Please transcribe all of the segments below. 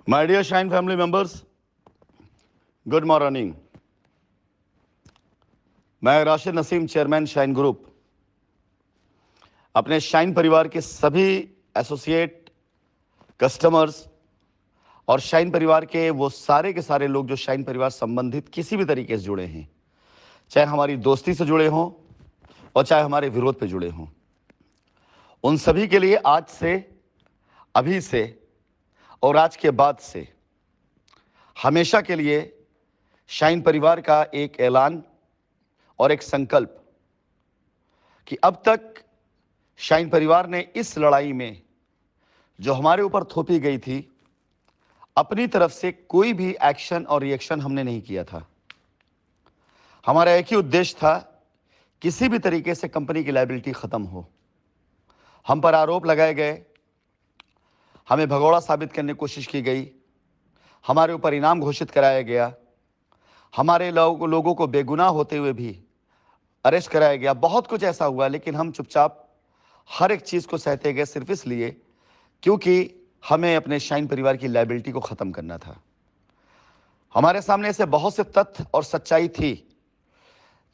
My dear Shine family members, good morning. मैं Rashid Naseem, chairman shine group, अपने shine परिवार के सभी एसोसिएट, कस्टमर्स और शाइन परिवार के वो सारे के सारे लोग जो शाइन परिवार संबंधित किसी भी तरीके से जुड़े हैं, चाहे हमारी दोस्ती से जुड़े हों और चाहे हमारे विरोध पे जुड़े हों, उन सभी के लिए आज से, अभी से और आज के बाद से हमेशा के लिए शाइन परिवार का एक ऐलान और एक संकल्प कि अब तक शाइन परिवार ने इस लड़ाई में जो हमारे ऊपर थोपी गई थी, अपनी तरफ से कोई भी एक्शन और रिएक्शन हमने नहीं किया था। हमारा एक ही उद्देश्य था, किसी भी तरीके से कंपनी की लायबिलिटी खत्म हो। हम पर आरोप लगाए गए, हमें भगोड़ा साबित करने की कोशिश की गई, हमारे ऊपर इनाम घोषित कराया गया, हमारे लोगों को बेगुनाह होते हुए भी अरेस्ट कराया गया। बहुत कुछ ऐसा हुआ, लेकिन हम चुपचाप हर एक चीज़ को सहते गए, सिर्फ इसलिए क्योंकि हमें अपने शाइन परिवार की लायबिलिटी को ख़त्म करना था। हमारे सामने ऐसे बहुत से तथ्य और सच्चाई थी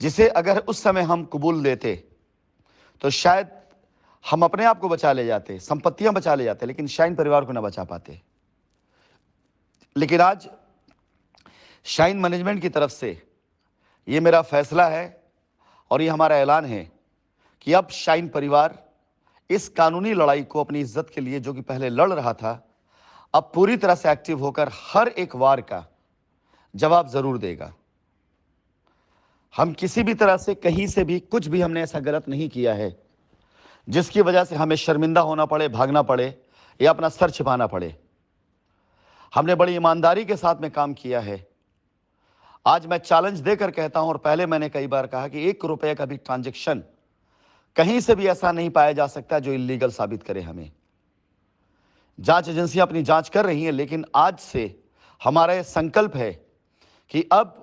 जिसे अगर उस समय हम कबूल लेते तो शायद हम अपने आप को बचा ले जाते, संपत्तियां बचा ले जाते, लेकिन शाइन परिवार को ना बचा पाते। लेकिन आज शाइन मैनेजमेंट की तरफ से ये मेरा फैसला है और ये हमारा ऐलान है कि अब शाइन परिवार इस कानूनी लड़ाई को अपनी इज्जत के लिए, जो कि पहले लड़ रहा था, अब पूरी तरह से एक्टिव होकर हर एक वार का जवाब जरूर देगा। हम किसी भी तरह से, कहीं से भी, कुछ भी हमने ऐसा गलत नहीं किया है जिसकी वजह से हमें शर्मिंदा होना पड़े, भागना पड़े या अपना सर छिपाना पड़े। हमने बड़ी ईमानदारी के साथ में काम किया है। आज मैं चैलेंज देकर कहता हूं, और पहले मैंने कई बार कहा कि 1 रुपये का भी ट्रांजैक्शन कहीं से भी ऐसा नहीं पाया जा सकता जो इलीगल साबित करे हमें। जांच एजेंसियां अपनी जांच कर रही हैं, लेकिन आज से हमारा यह संकल्प है कि अब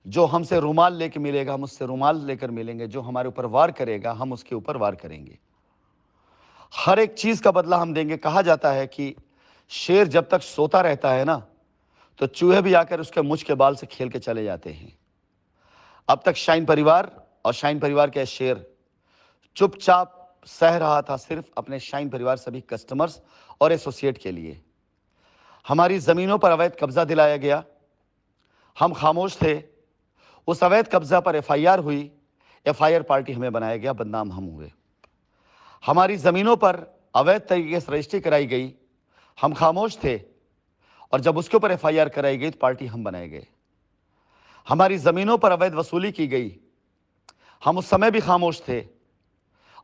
जो हमसे रुमाल लेकर मिलेगा, हम उससे रुमाल लेकर मिलेंगे। जो हमारे ऊपर वार करेगा, हम उसके ऊपर वार करेंगे। हर एक चीज का बदला हम देंगे। कहा जाता है कि शेर जब तक सोता रहता है ना, तो चूहे भी आकर उसके मुझ के बाल से खेल के चले जाते हैं। अब तक शाइन परिवार और शाइन परिवार के शेर चुपचाप सह रहा था, सिर्फ अपने शाइन परिवार सभी कस्टमर्स और एसोसिएट के लिए। हमारी जमीनों पर अवैध कब्जा दिलाया गया, हम खामोश थे। उस अवैध कब्जा पर एफआईआर हुई, एफआईआर पार्टी हमें बनाया गया, बदनाम हम हुए। हमारी जमीनों पर अवैध तरीके से रजिस्ट्री कराई गई, हम खामोश थे, और जब उसके ऊपर एफआईआर कराई गई तो पार्टी हम बनाए गए। हमारी जमीनों पर अवैध वसूली की गई, हम उस समय भी खामोश थे,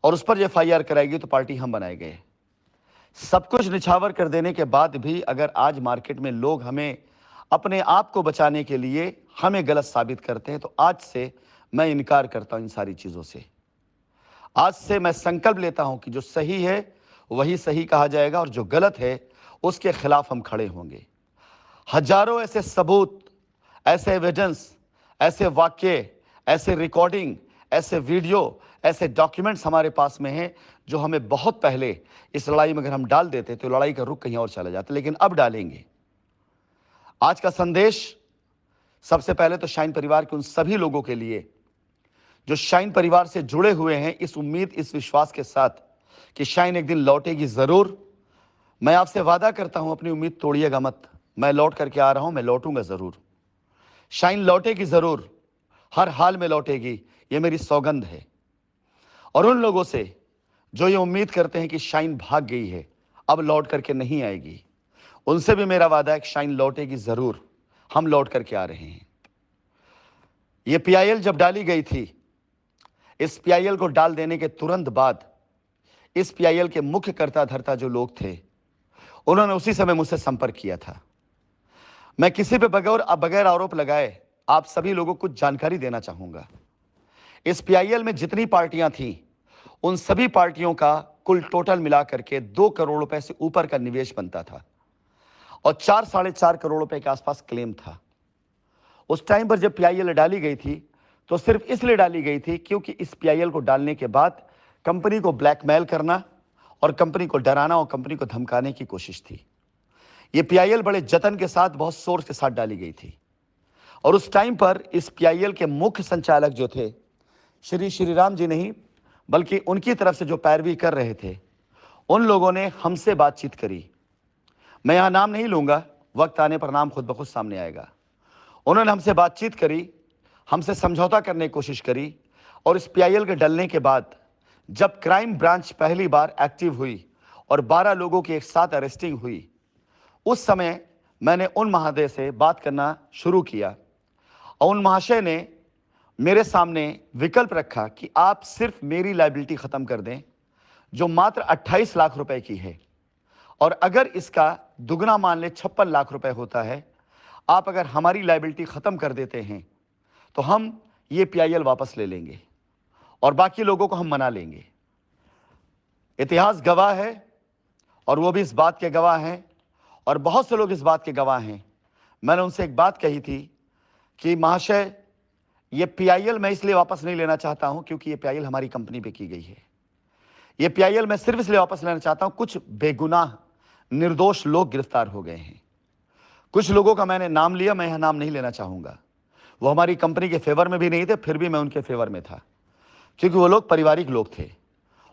और उस पर एफआईआर कराई गई तो पार्टी हम बनाए गए। सब कुछ निछावर कर देने के बाद भी अगर आज मार्केट में लोग हमें, अपने आप को बचाने के लिए हमें गलत साबित करते हैं, तो आज से मैं इनकार करता हूं इन सारी चीजों से। आज से मैं संकल्प लेता हूं कि जो सही है वही सही कहा जाएगा, और जो गलत है उसके खिलाफ हम खड़े होंगे। हजारों ऐसे सबूत, ऐसे एविडेंस, ऐसे वाक्य, ऐसे रिकॉर्डिंग, ऐसे वीडियो, ऐसे डॉक्यूमेंट्स हमारे पास में हैं जो हमें बहुत पहले इस लड़ाई में अगर हम डाल देते तो लड़ाई का रुख कहीं और चला जाता, लेकिन अब डालेंगे। आज का संदेश सबसे पहले तो शाइन परिवार के उन सभी लोगों के लिए जो शाइन परिवार से जुड़े हुए हैं, इस उम्मीद, इस विश्वास के साथ कि शाइन एक दिन लौटेगी जरूर। मैं आपसे वादा करता हूं, अपनी उम्मीद तोड़िएगा मत। मैं लौट करके आ रहा हूं, मैं लौटूंगा जरूर। शाइन लौटेगी जरूर, हर हाल में लौटेगी, ये मेरी सौगंध है। और उन लोगों से जो ये उम्मीद करते हैं कि शाइन भाग गई है, अब लौट करके नहीं आएगी, उनसे भी मेरा वादा है कि शाइन लौटेगी जरूर। हम लौट करके आ रहे हैं। ये पीआईएल जब डाली गई थी, इस पीआईएल को डाल देने के तुरंत बाद इस पीआईएल के मुख्य कर्ता धर्ता जो लोग थे, उन्होंने उसी समय मुझसे संपर्क किया था। मैं किसी पे बगैर आरोप लगाए आप सभी लोगों को कुछ जानकारी देना चाहूंगा। इस पीआईएल में जितनी पार्टियां थीं, उन सभी पार्टियों का कुल टोटल मिलाकर के 2 करोड़ रुपए से ऊपर का निवेश बनता था, और 4-4.5 करोड़ रुपए के आसपास क्लेम था। उस टाइम पर जब पीआईएल डाली गई थी तो सिर्फ इसलिए डाली गई थी क्योंकि इस पीआईएल को डालने के बाद कंपनी को ब्लैकमेल करना और कंपनी को डराना और कंपनी को धमकाने की कोशिश थी। ये पीआईएल बड़े जतन के साथ, बहुत सोच के साथ डाली गई थी। और उस टाइम पर इस पीआईएल के मुख्य संचालक जो थे, श्री राम जी नहीं, बल्कि उनकी तरफ से जो पैरवी कर रहे थे, उन लोगों ने हमसे बातचीत करी। मैं यहां नाम नहीं लूंगा, वक्त आने पर नाम खुद ब खुद सामने आएगा। उन्होंने हमसे बातचीत करी, हमसे समझौता करने की कोशिश करी। और इस पीआईएल के डलने के बाद जब क्राइम ब्रांच पहली बार एक्टिव हुई और 12 लोगों की एक साथ अरेस्टिंग हुई, उस समय मैंने उन महाशय से बात करना शुरू किया और उन महाशय ने मेरे सामने विकल्प रखा कि आप सिर्फ मेरी लायबिलिटी खत्म कर दें, जो मात्र 28 लाख रुपए की है, और अगर इसका दुगना मान ले 56 लाख रुपए होता है, आप अगर हमारी लायबिलिटी खत्म कर देते हैं तो हम ये पीआईएल वापस ले लेंगे और बाकी लोगों को हम मना लेंगे। इतिहास गवाह है और वो भी इस बात के गवाह हैं और बहुत से लोग इस बात के गवाह हैं। मैंने उनसे एक बात कही थी कि महाशय, ये पीआईएल मैं इसलिए वापस नहीं लेना चाहता हूं क्योंकि ये पीआईएल हमारी कंपनी पे की गई है। ये पीआईएल मैं सिर्फ इसलिए वापस लेना चाहता हूं, कुछ बेगुनाह निर्दोष लोग गिरफ्तार हो गए हैं। कुछ लोगों का मैंने नाम लिया, मैं यह नाम नहीं लेना चाहूंगा। वो हमारी कंपनी के फेवर में भी नहीं थे, फिर भी मैं उनके फेवर में था क्योंकि वो लोग पारिवारिक लोग थे।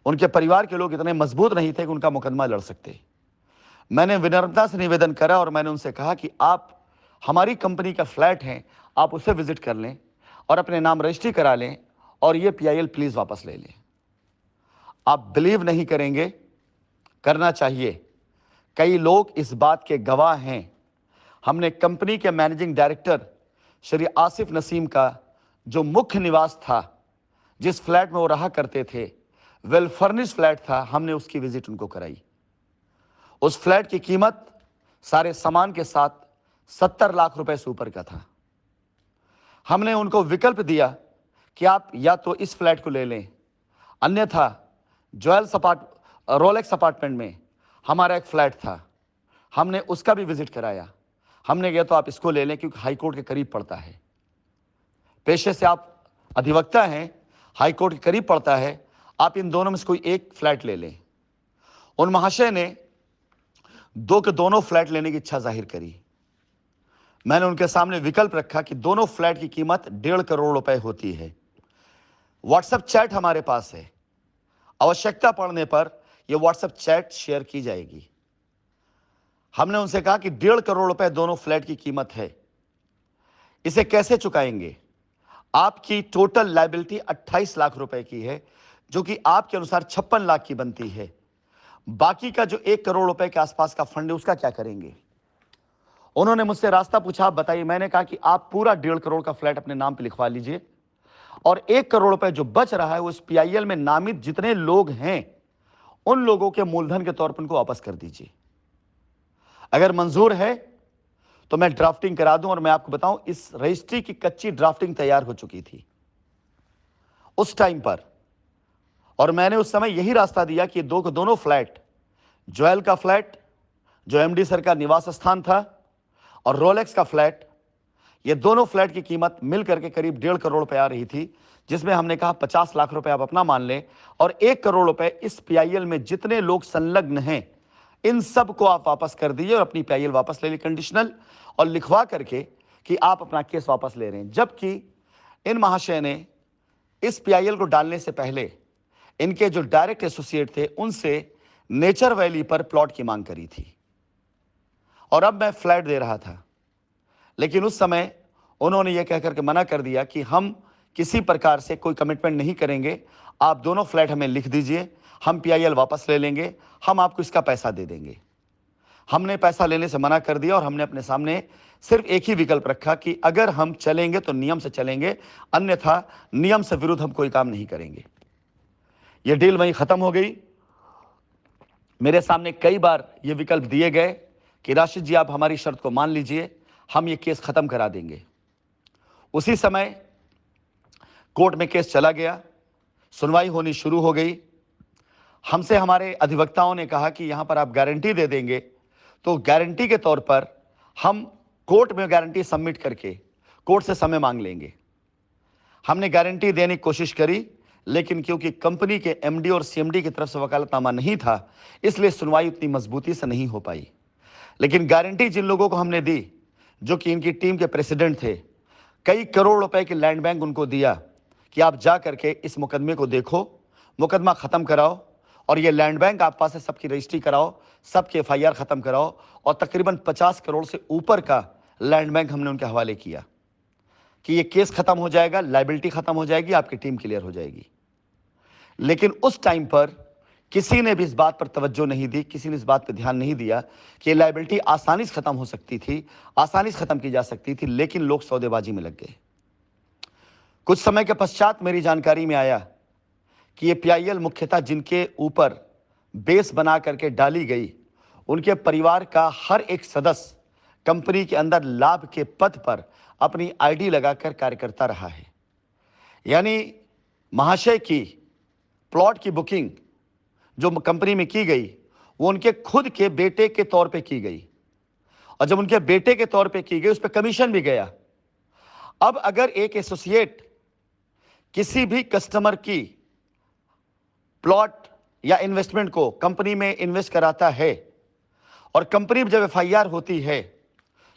उनके परिवार के लोग इतने मजबूत नहीं थे कि उनका मुकदमा लड़ सकते। मैंने विनम्रता से निवेदन करा और मैंने उनसे कहा कि आप हमारी कंपनी का फ्लैट है, आप उसे विजिट कर लें और अपने नाम रजिस्ट्री करा लें और ये पीआईएल प्लीज वापस ले लें। आप बिलीव नहीं करेंगे, करना चाहिए। कई लोग इस बात के गवाह हैं। हमने कंपनी के मैनेजिंग डायरेक्टर श्री आसिफ नसीम का जो मुख्य निवास था, जिस फ्लैट में वो रहा करते थे, वेल फर्निश्ड फ्लैट था, हमने उसकी विजिट उनको कराई। उस फ्लैट की कीमत सारे सामान के साथ 70 लाख रुपए से ऊपर का था। हमने उनको विकल्प दिया कि आप या तो इस फ्लैट को ले लें, अन्यथा रोलेक्स अपार्टमेंट में हमारा एक फ्लैट था, हमने उसका भी विजिट कराया। हमने कहा तो आप इसको ले लें क्योंकि हाईकोर्ट के करीब पड़ता है। पेशे से आप अधिवक्ता हैं, हाईकोर्ट के करीब पड़ता है, आप इन दोनों में से कोई एक फ्लैट ले लें। उन महाशय ने दो के दोनों फ्लैट लेने की इच्छा जाहिर करी। मैंने उनके सामने विकल्प रखा कि दोनों फ्लैट की कीमत 1.5 करोड़ रुपए होती है। व्हाट्सएप चैट हमारे पास है, आवश्यकता पड़ने पर यह व्हाट्सएप चैट शेयर की जाएगी। हमने उनसे कहा कि 1.5 करोड़ रुपए दोनों फ्लैट की कीमत है, इसे कैसे चुकाएंगे? आपकी टोटल लायबिलिटी 28 लाख रुपए की है, जो कि आपके अनुसार 56 लाख की बनती है। बाकी का जो 1 करोड़ रुपए के आसपास का फंड है, उसका क्या करेंगे? उन्होंने मुझसे रास्ता पूछा, आप बताइए। मैंने कहा कि आप पूरा 1.5 करोड़ का फ्लैट अपने नाम पे लिखवा लीजिए और 1 करोड़ रुपए जो बच रहा है वो इस पीआईएल में नामित जितने लोग हैं उन लोगों के मूलधन के तौर पर उनको वापस कर दीजिए। अगर मंजूर है तो मैं ड्राफ्टिंग करा दूं। और मैं आपको बताऊं, इस रजिस्ट्री की कच्ची ड्राफ्टिंग तैयार हो चुकी थी उस टाइम पर, और मैंने उस समय यही रास्ता दिया कि दोनों फ्लैट, ज्वेल का फ्लैट जो एमडी सर का निवास स्थान था और रोलेक्स का फ्लैट, ये दोनों फ्लैट की कीमत मिलकर के करीब 1.5 करोड़ रुपए आ रही थी, जिसमें हमने कहा 50 लाख रुपए आप अपना मान लें और 1 करोड़ रुपए इस पीआईएल में जितने लोग संलग्न हैं इन सब को आप वापस कर दीजिए और अपनी पीआईएल वापस ले ली कंडीशनल, और लिखवा करके कि आप अपना केस वापस ले रहे हैं। जबकि इन महाशय ने इस पीआईएल को डालने से पहले इनके जो डायरेक्ट एसोसिएट थे उनसे नेचर वैली पर प्लॉट की मांग करी थी और अब मैं फ्लैट दे रहा था, लेकिन उस समय उन्होंने यह कहकर के मना कर दिया कि हम किसी प्रकार से कोई कमिटमेंट नहीं करेंगे, आप दोनों फ्लैट हमें लिख दीजिए, हम पीआईएल वापस ले लेंगे, हम आपको इसका पैसा दे देंगे। हमने पैसा लेने से मना कर दिया और हमने अपने सामने सिर्फ एक ही विकल्प रखा कि अगर हम चलेंगे तो नियम से चलेंगे, अन्यथा नियम से विरुद्ध हम कोई काम नहीं करेंगे। यह डील वहीं खत्म हो गई। मेरे सामने कई बार यह विकल्प दिए गए कि राशिद जी आप हमारी शर्त को मान लीजिए, हम ये केस खत्म करा देंगे। उसी समय कोर्ट में केस चला गया, सुनवाई होनी शुरू हो गई। हमसे हमारे अधिवक्ताओं ने कहा कि यहां पर आप गारंटी दे देंगे तो गारंटी के तौर पर हम कोर्ट में गारंटी सबमिट करके कोर्ट से समय मांग लेंगे। हमने गारंटी देने की कोशिश करी, लेकिन क्योंकि कंपनी के एमडी और सीएमडी की तरफ से वकालतनामा नहीं था, इसलिए सुनवाई उतनी मजबूती से नहीं हो पाई। लेकिन गारंटी जिन लोगों को हमने दी, जो कि इनकी टीम के प्रेसिडेंट थे, कई करोड़ रुपए की लैंड बैंक उनको दिया कि आप जा करके इस मुकदमे को देखो, मुकदमा खत्म कराओ और ये लैंड बैंक आप पास से सबकी रजिस्ट्री कराओ, सबके एफआईआर खत्म कराओ। और तकरीबन 50 करोड़ से ऊपर का लैंड बैंक हमने उनके हवाले किया कि ये केस खत्म हो जाएगा, लायबिलिटी खत्म हो जाएगी, आपकी टीम क्लियर हो जाएगी। लेकिन उस टाइम पर किसी ने भी इस बात पर तवज्जो नहीं दी, किसी ने इस बात पर ध्यान नहीं दिया कि लायबिलिटी आसानी से खत्म हो सकती थी, आसानी से खत्म की जा सकती थी, लेकिन लोग सौदेबाजी में लग गए। कुछ समय के पश्चात मेरी जानकारी में आया कि ये पीआईएल मुख्यतः जिनके ऊपर बेस बना करके डाली गई, उनके परिवार का हर एक सदस्य कंपनी के अंदर लाभ के पद पर अपनी आईडी लगाकर कार्य करता रहा है। यानी महाशय की प्लॉट की बुकिंग जो कंपनी में की गई, वो उनके खुद के बेटे के तौर पे की गई, और जब उनके बेटे के तौर पे की गई, उस पर कमीशन भी गया। अब अगर एक एसोसिएट किसी भी कस्टमर की प्लॉट या इन्वेस्टमेंट को कंपनी में इन्वेस्ट कराता है और कंपनी में जब एफआईआर होती है,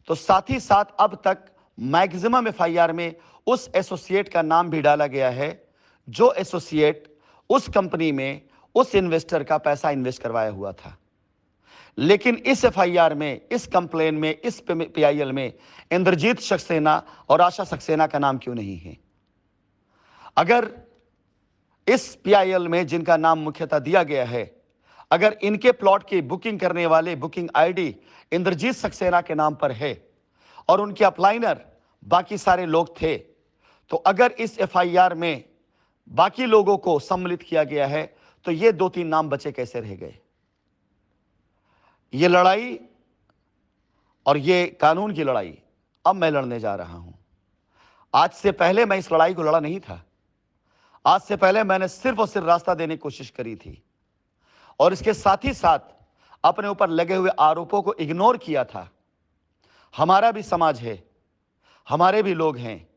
तो साथ ही साथ अब तक मैक्सिमम एफआईआर में उस एसोसिएट का नाम भी डाला गया है जो एसोसिएट उस कंपनी में उस इन्वेस्टर का पैसा इन्वेस्ट करवाया हुआ था। लेकिन इस एफआईआर में, इस कंप्लेन में, इस पीआईएल में इंद्रजीत सक्सेना और आशा सक्सेना का नाम क्यों नहीं है? अगर इस पीआईएल में जिनका नाम मुख्यतः दिया गया है, अगर इनके प्लॉट की बुकिंग करने वाले बुकिंग आईडी इंद्रजीत सक्सेना के नाम पर है और उनके अपलाइनर बाकी सारे लोग थे, तो अगर इस एफआईआर में बाकी लोगों को सम्मिलित किया गया है, तो ये 2-3 नाम बचे कैसे रह गए? ये लड़ाई और ये कानून की लड़ाई अब मैं लड़ने जा रहा हूं। आज से पहले मैं इस लड़ाई को लड़ा नहीं था। आज से पहले मैंने सिर्फ और सिर्फ रास्ता देने की कोशिश करी थी और इसके साथ ही साथ अपने ऊपर लगे हुए आरोपों को इग्नोर किया था। हमारा भी समाज है, हमारे भी लोग हैं।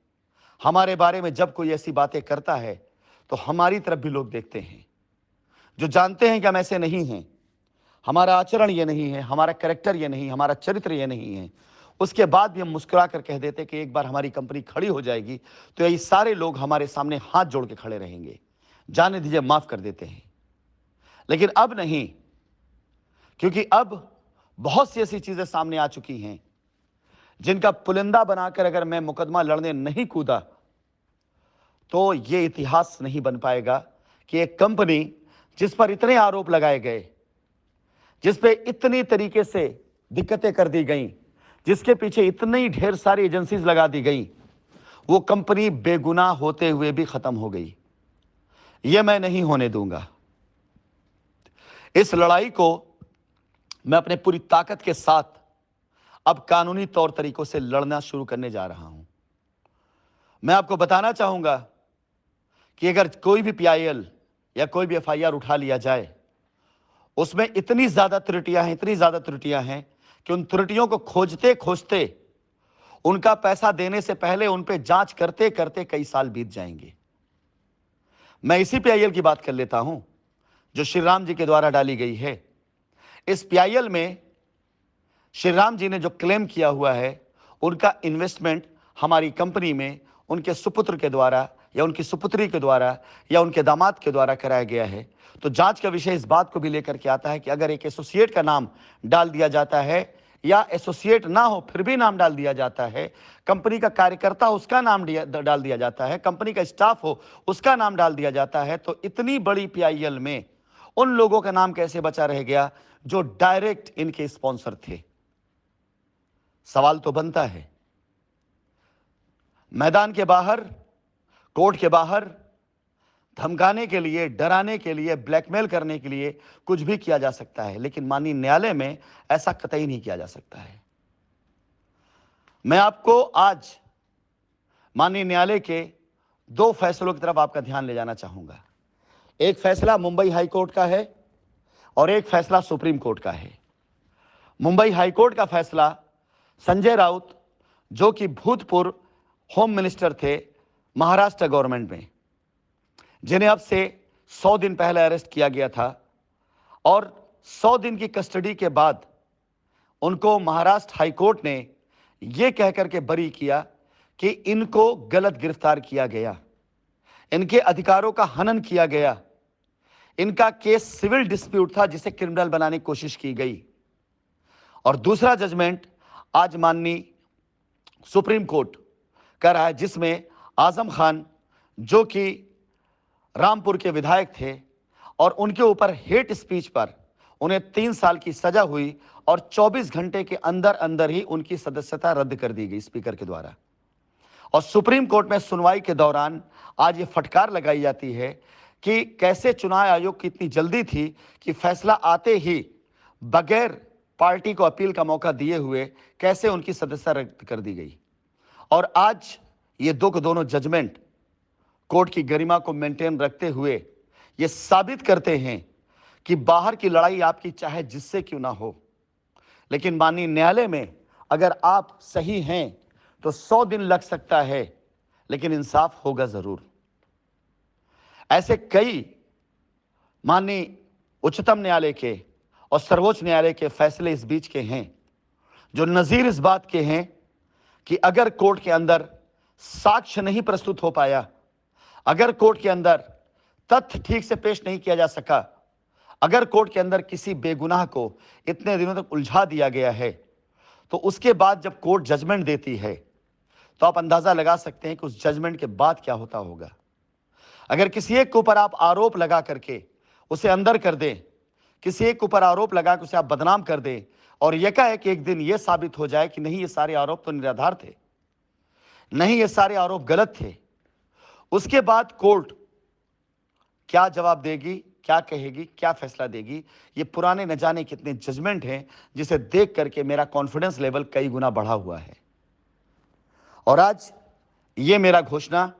हमारे बारे में जब कोई ऐसी बातें करता है तो हमारी तरफ भी लोग देखते हैं, जो जानते हैं कि हम ऐसे नहीं हैं, हमारा आचरण ये नहीं है, हमारा कैरेक्टर ये नहीं, हमारा चरित्र ये नहीं है। उसके बाद भी हम मुस्कुरा कर कह देते कि एक बार हमारी कंपनी खड़ी हो जाएगी तो ये सारे लोग हमारे सामने हाथ जोड़ के खड़े रहेंगे, जाने दीजिए, माफ कर देते हैं। लेकिन अब नहीं, क्योंकि अब बहुत सी ऐसी चीजें सामने आ चुकी हैं जिनका पुलिंदा बनाकर अगर मैं मुकदमा लड़ने नहीं कूदा तो यह इतिहास नहीं बन पाएगा कि एक कंपनी जिस पर इतने आरोप लगाए गए, जिस पे इतनी तरीके से दिक्कतें कर दी गई, जिसके पीछे इतनी ढेर सारी एजेंसीज लगा दी गई, वो कंपनी बेगुनाह होते हुए भी खत्म हो गई। यह मैं नहीं होने दूंगा। इस लड़ाई को मैं अपने पूरी ताकत के साथ अब कानूनी तौर तरीकों से लड़ना शुरू करने जा रहा हूं। मैं आपको बताना चाहूंगा कि अगर कोई भी पीआईएल या कोई भी एफआईआर उठा लिया जाए, उसमें इतनी ज्यादा त्रुटियां हैं कि उन त्रुटियों को खोजते खोजते उनका पैसा देने से पहले उन पे जांच करते करते कई साल बीत जाएंगे। मैं इसी पीआईएल की बात कर लेता हूं जो श्री राम जी के द्वारा डाली गई है। इस पीआईएल में श्री राम जी ने जो क्लेम किया हुआ है, उनका इन्वेस्टमेंट हमारी कंपनी में उनके सुपुत्र के द्वारा या उनकी सुपुत्री के द्वारा या उनके दामाद के द्वारा कराया गया है। तो जांच का विषय इस बात को भी लेकर के आता है कि अगर एक एसोसिएट का नाम डाल दिया जाता है या एसोसिएट ना हो फिर भी नाम डाल दिया जाता है, कंपनी का कार्यकर्ता हो उसका नाम डाल दिया जाता है, कंपनी का स्टाफ हो उसका नाम डाल दिया जाता है, तो इतनी बड़ी पीआईएल में उन लोगों का नाम कैसे बचा रह गया जो डायरेक्ट इनके स्पॉन्सर थे? सवाल तो बनता है। मैदान के बाहर, कोर्ट के बाहर धमकाने के लिए, डराने के लिए, ब्लैकमेल करने के लिए कुछ भी किया जा सकता है, लेकिन माननीय न्यायालय में ऐसा कतई नहीं किया जा सकता है। मैं आपको आज माननीय न्यायालय के 2 फैसलों की तरफ आपका ध्यान ले जाना चाहूंगा। एक फैसला मुंबई हाई कोर्ट का है और एक फैसला सुप्रीम कोर्ट का है। मुंबई हाई कोर्ट का फैसला संजय राउत, जो कि भूतपूर्व होम मिनिस्टर थे महाराष्ट्र गवर्नमेंट में, जिन्हें अब से 100 दिन पहले अरेस्ट किया गया था और 100 दिन की कस्टडी के बाद उनको महाराष्ट्र हाईकोर्ट ने यह कहकर के बरी किया कि इनको गलत गिरफ्तार किया गया, इनके अधिकारों का हनन किया गया, इनका केस सिविल डिस्प्यूट था जिसे क्रिमिनल बनाने की कोशिश की गई। और दूसरा जजमेंट आज माननीय सुप्रीम कोर्ट कर रहा है, जिसमें आजम खान जो कि रामपुर के विधायक थे और उनके ऊपर हेट स्पीच पर उन्हें 3 साल की सजा हुई और 24 घंटे के अंदर अंदर ही उनकी सदस्यता रद्द कर दी गई स्पीकर के द्वारा। और सुप्रीम कोर्ट में सुनवाई के दौरान आज ये फटकार लगाई जाती है कि कैसे चुनाव आयोग की इतनी जल्दी थी कि फैसला आते ही बगैर पार्टी को अपील का मौका दिए हुए कैसे उनकी सदस्यता रद्द कर दी गई। और आज ये दोनों जजमेंट कोर्ट की गरिमा को मेंटेन रखते हुए ये साबित करते हैं कि बाहर की लड़ाई आपकी चाहे जिससे क्यों ना हो, लेकिन माननीय न्यायालय में अगर आप सही हैं तो 100 दिन लग सकता है, लेकिन इंसाफ होगा जरूर। ऐसे कई माननीय उच्चतम न्यायालय के और सर्वोच्च न्यायालय के फैसले इस बीच के हैं जो नजीर इस बात के हैं कि अगर कोर्ट के अंदर साक्ष्य नहीं प्रस्तुत हो पाया, अगर कोर्ट के अंदर तथ्य ठीक से पेश नहीं किया जा सका, अगर कोर्ट के अंदर किसी बेगुनाह को इतने दिनों तक उलझा दिया गया है, तो उसके बाद जब कोर्ट जजमेंट देती है तो आप अंदाजा लगा सकते हैं कि उस जजमेंट के बाद क्या होता होगा। अगर किसी एक के ऊपर आप आरोप लगा करके उसे अंदर कर दें, किसी एक के ऊपर आरोप लगा के उसे आप बदनाम कर दें और एकाएक एक दिन यह साबित हो जाए कि नहीं ये सारे आरोप तो निराधार थे, नहीं ये सारे आरोप गलत थे, उसके बाद कोर्ट क्या जवाब देगी, क्या कहेगी, क्या फैसला देगी, ये पुराने न जाने कितने जजमेंट हैं जिसे देख करके मेरा कॉन्फिडेंस लेवल कई गुना बढ़ा हुआ है। और आज ये मेरा घोषणा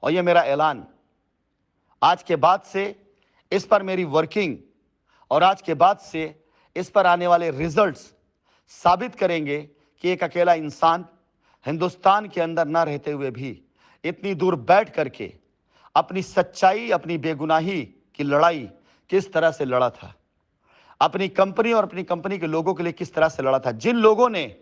और ये मेरा ऐलान, आज के बाद से इस पर मेरी वर्किंग और आज के बाद से इस पर आने वाले रिजल्ट्स साबित करेंगे कि एक अकेला इंसान हिंदुस्तान के अंदर ना रहते हुए भी इतनी दूर बैठ करके अपनी सच्चाई, अपनी बेगुनाही की लड़ाई किस तरह से लड़ा था, अपनी कंपनी और अपनी कंपनी के लोगों के लिए किस तरह से लड़ा था। जिन लोगों ने,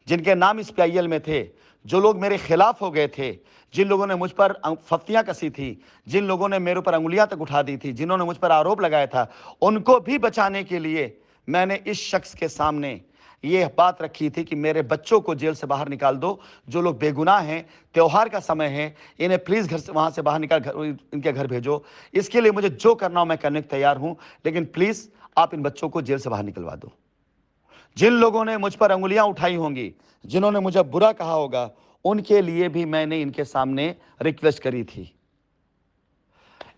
जिनके नाम इस PIL में थे, जो लोग मेरे खिलाफ हो गए थे, जिन लोगों ने मुझ पर फफ्तियां कसी थी, जिन लोगों ने मेरे ऊपर अंगुलियां तक उठा दी थी, जिन्होंने मुझ पर आरोप लगाया था, उनको भी बचाने के लिए मैंने इस शख्स के सामने ये बात रखी थी कि मेरे बच्चों को जेल से बाहर निकाल दो, जो लोग बेगुनाह हैं, त्योहार का समय है, इन्हें प्लीज घर से, वहां से बाहर निकाल इनके घर भेजो। इसके लिए मुझे जो करना हो मैं करने को तैयार हूं, लेकिन प्लीज आप इन बच्चों को जेल से बाहर निकलवा दो। जिन लोगों ने मुझ पर अंगुलियां उठाई होंगी, जिन्होंने मुझे बुरा कहा होगा, उनके लिए भी मैंने इनके सामने रिक्वेस्ट करी थी।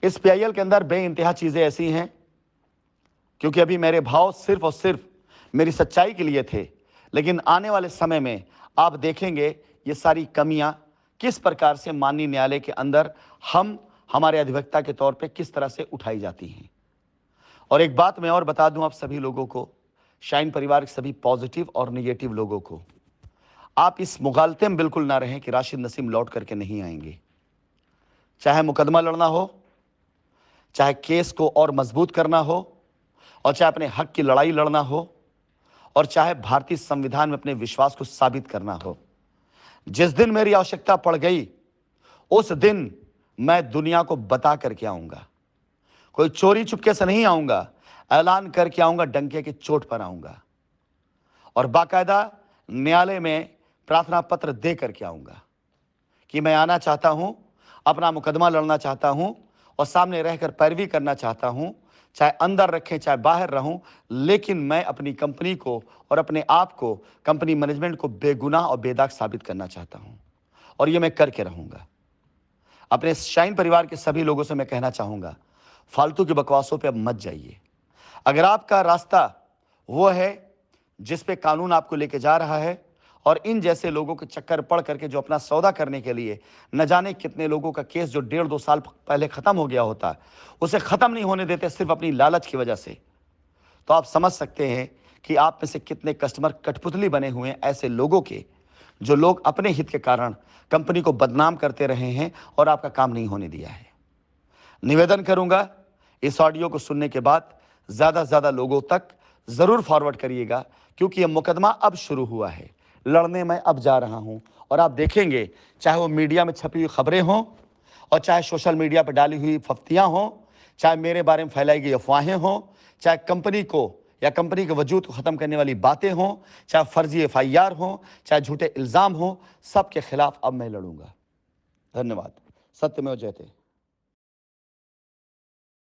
इस PIL के अंदर बेइंतहा चीजें ऐसी हैं क्योंकि अभी मेरे भाव सिर्फ और सिर्फ मेरी सच्चाई के लिए थे, लेकिन आने वाले समय में आप देखेंगे ये सारी कमियां किस प्रकार से माननीय न्यायालय के अंदर हम हमारे अधिवक्ता के तौर पे किस तरह से उठाई जाती हैं। और एक बात मैं और बता दूं आप सभी लोगों को, शाइन परिवार के सभी पॉजिटिव और निगेटिव लोगों को, आप इस मुगालते में बिल्कुल ना रहें कि राशिद नसीम लौट करके नहीं आएंगे। चाहे मुकदमा लड़ना हो, चाहे केस को और मजबूत करना हो, और चाहे अपने हक की लड़ाई लड़ना हो, और चाहे भारतीय संविधान में अपने विश्वास को साबित करना हो, जिस दिन मेरी आवश्यकता पड़ गई उस दिन मैं दुनिया को बता करके आऊंगा। कोई चोरी चुपके से नहीं आऊंगा, ऐलान करके आऊंगा, डंके की चोट पर आऊंगा और बाकायदा न्यायालय में प्रार्थना पत्र दे करके आऊंगा कि मैं आना चाहता हूं, अपना मुकदमा लड़ना चाहता हूं और सामने रहकर पैरवी करना चाहता हूं, चाहे अंदर रखें चाहे बाहर रहूं, लेकिन मैं अपनी कंपनी को और अपने आप को, कंपनी मैनेजमेंट को बेगुनाह और बेदाग साबित करना चाहता हूं और ये मैं करके रहूंगा। अपने शाइन परिवार के सभी लोगों से मैं कहना चाहूंगा, फालतू की बकवासों पे अब मत जाइए। अगर आपका रास्ता वो है जिस पे कानून आपको लेके जा रहा है और इन जैसे लोगों के चक्कर पड़ करके जो अपना सौदा करने के लिए न जाने कितने लोगों का केस जो 1.5-2 साल पहले खत्म हो गया होता, उसे खत्म नहीं होने देते सिर्फ अपनी लालच की वजह से, तो आप समझ सकते हैं कि आप में से कितने कस्टमर कठपुतली बने हुए हैं ऐसे लोगों के, जो लोग अपने हित के कारण कंपनी को बदनाम करते रहे हैं और आपका काम नहीं होने दिया है। निवेदन करूंगा, इस ऑडियो को सुनने के बाद ज्यादा से ज्यादा लोगों तक ज़रूर फॉरवर्ड करिएगा, क्योंकि यह मुकदमा अब शुरू हुआ है, लड़ने मैं अब जा रहा हूं। और आप देखेंगे, चाहे वो मीडिया में छपी हुई खबरें हों और चाहे सोशल मीडिया पर डाली हुई फफ्तियां हों, चाहे मेरे बारे में फैलाई गई अफवाहें हों, चाहे कंपनी को या कंपनी के वजूद को ख़त्म करने वाली बातें हों, चाहे फर्जी FIR हों, चाहे झूठे इल्ज़ाम हों, सब के खिलाफ अब मैं लड़ूंगा। धन्यवाद। सत्यमेव जयते।